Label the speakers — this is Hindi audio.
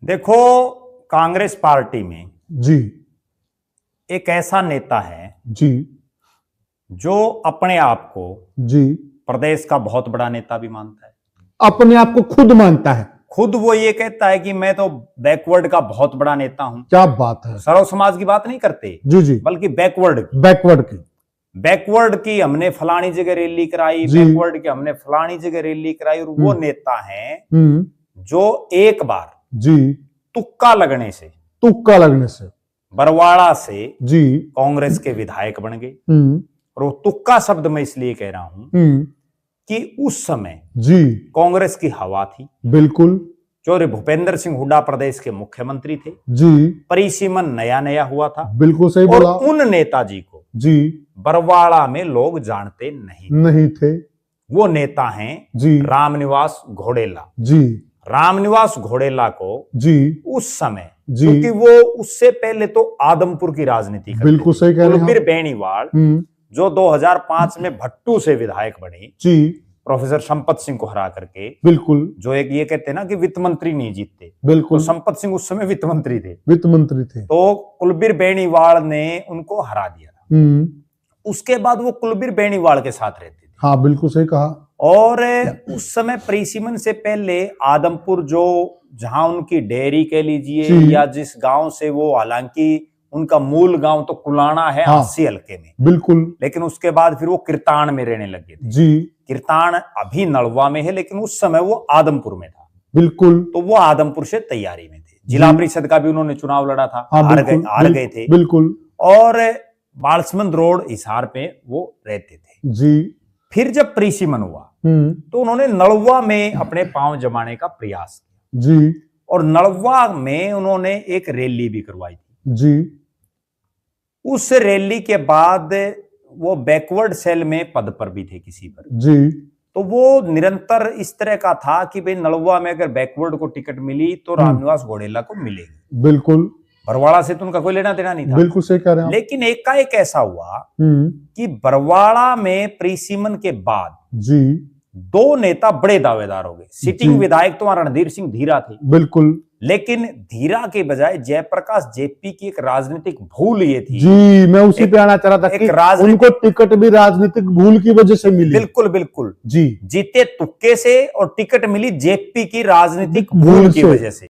Speaker 1: देखो, कांग्रेस पार्टी में
Speaker 2: जी
Speaker 1: एक ऐसा नेता है
Speaker 2: जी
Speaker 1: जो अपने आप को
Speaker 2: जी
Speaker 1: प्रदेश का बहुत बड़ा नेता भी मानता है।
Speaker 2: अपने आप को खुद मानता है।
Speaker 1: खुद वो ये कहता है कि मैं तो बैकवर्ड का बहुत बड़ा नेता हूं।
Speaker 2: क्या बात है।
Speaker 1: सर्व समाज की बात नहीं करते
Speaker 2: जी जी
Speaker 1: बल्कि बैकवर्ड
Speaker 2: बैकवर्ड
Speaker 1: की हमने फलानी जगह रैली कराई,
Speaker 2: जी।
Speaker 1: बैकवर्ड की हमने फलानी जगह रैली कराई। और वो नेता है
Speaker 2: हम्म
Speaker 1: जो एक बार
Speaker 2: जी
Speaker 1: तुक्का लगने से बरवाड़ा से
Speaker 2: जी
Speaker 1: कांग्रेस के विधायक बन गए। और वो तुक्का शब्द मैं इसलिए कह रहा हूं कि उस समय
Speaker 2: जी
Speaker 1: कांग्रेस की हवा थी।
Speaker 2: बिल्कुल।
Speaker 1: जो भूपेंद्र सिंह हुड्डा प्रदेश के मुख्यमंत्री थे
Speaker 2: जी
Speaker 1: परिसीमन नया नया हुआ था।
Speaker 2: बिल्कुल सही
Speaker 1: और
Speaker 2: बोला।
Speaker 1: उन नेताजी को
Speaker 2: जी
Speaker 1: बरवाड़ा में लोग जानते
Speaker 2: नहीं थे।
Speaker 1: वो नेता हैं
Speaker 2: जी
Speaker 1: रामनिवास घोडेला।
Speaker 2: जी
Speaker 1: रामनिवास घोडेला को
Speaker 2: जी
Speaker 1: उस समय
Speaker 2: जी
Speaker 1: क्योंकि वो उससे पहले तो आदमपुर की राजनीति करते
Speaker 2: बिल्कुल सही कह रहे हैं।
Speaker 1: कुलबीर बेनीवाल जो 2005 में भट्टू से विधायक बने
Speaker 2: जी
Speaker 1: प्रोफेसर संपत सिंह को हरा करके।
Speaker 2: बिल्कुल।
Speaker 1: जो एक ये कहते हैं ना कि वित्त मंत्री नहीं जीतते,
Speaker 2: बिल्कुल।
Speaker 1: तो संपत सिंह उस समय वित्त मंत्री
Speaker 2: थे।
Speaker 1: तो कुलबीर बेनीवाल ने उनको हरा दिया था। उसके बाद वो कुलबीर बेनीवाल के साथ रहते थे।
Speaker 2: हाँ बिल्कुल सही कहा।
Speaker 1: और उस समय परिसीमन से पहले आदमपुर जो जहां उनकी डेयरी कह लीजिए या जिस गांव से वो, हालांकि उनका मूल गांव तो कुलाणा है,
Speaker 2: हाँ,
Speaker 1: अस्सी हल्के में
Speaker 2: बिल्कुल।
Speaker 1: लेकिन उसके बाद फिर वो किरतान में रहने लगे थे।
Speaker 2: जी
Speaker 1: किरतान अभी नलवा में है लेकिन उस समय वो आदमपुर में था।
Speaker 2: बिल्कुल।
Speaker 1: तो वो आदमपुर से तैयारी में थे। जिला परिषद का भी उन्होंने चुनाव लड़ा था।
Speaker 2: हाँ,
Speaker 1: हार गए थे।
Speaker 2: बिल्कुल।
Speaker 1: और बालसमंद रोड हिसार पे वो रहते थे।
Speaker 2: जी
Speaker 1: फिर जब परिसीमन हुआ तो उन्होंने नलवा में अपने पांव जमाने का प्रयास किया।
Speaker 2: जी
Speaker 1: और नलवा में उन्होंने एक रैली भी करवाई थी।
Speaker 2: जी
Speaker 1: उस रैली के बाद वो बैकवर्ड सेल में पद पर भी थे किसी पर।
Speaker 2: जी
Speaker 1: तो वो निरंतर इस तरह का था कि भाई नलवा में अगर बैकवर्ड को टिकट मिली तो रामनिवास घोडेला को मिलेगी।
Speaker 2: बिल्कुल।
Speaker 1: बरवाड़ा से तो उनका कोई लेना देना नहीं था।
Speaker 2: बिल्कुल सही कह रहे हैं।
Speaker 1: लेकिन एकाएक ऐसा हुआ कि बरवाड़ा में परिसीमन के बाद
Speaker 2: जी
Speaker 1: दो नेता बड़े दावेदार हो गए। सिटिंग विधायक तो रणधीर सिंह धीरा थे।
Speaker 2: बिल्कुल।
Speaker 1: लेकिन धीरा के बजाय जयप्रकाश जेपी की एक राजनीतिक भूल ये थी।
Speaker 2: जी मैं उसी पे आना चाह रहा था कि उनको टिकट भी राजनीतिक भूल की वजह से मिली।
Speaker 1: बिल्कुल बिल्कुल
Speaker 2: जी।
Speaker 1: जीते तुक्के से और टिकट मिली जेपी की राजनीतिक भूल की वजह से।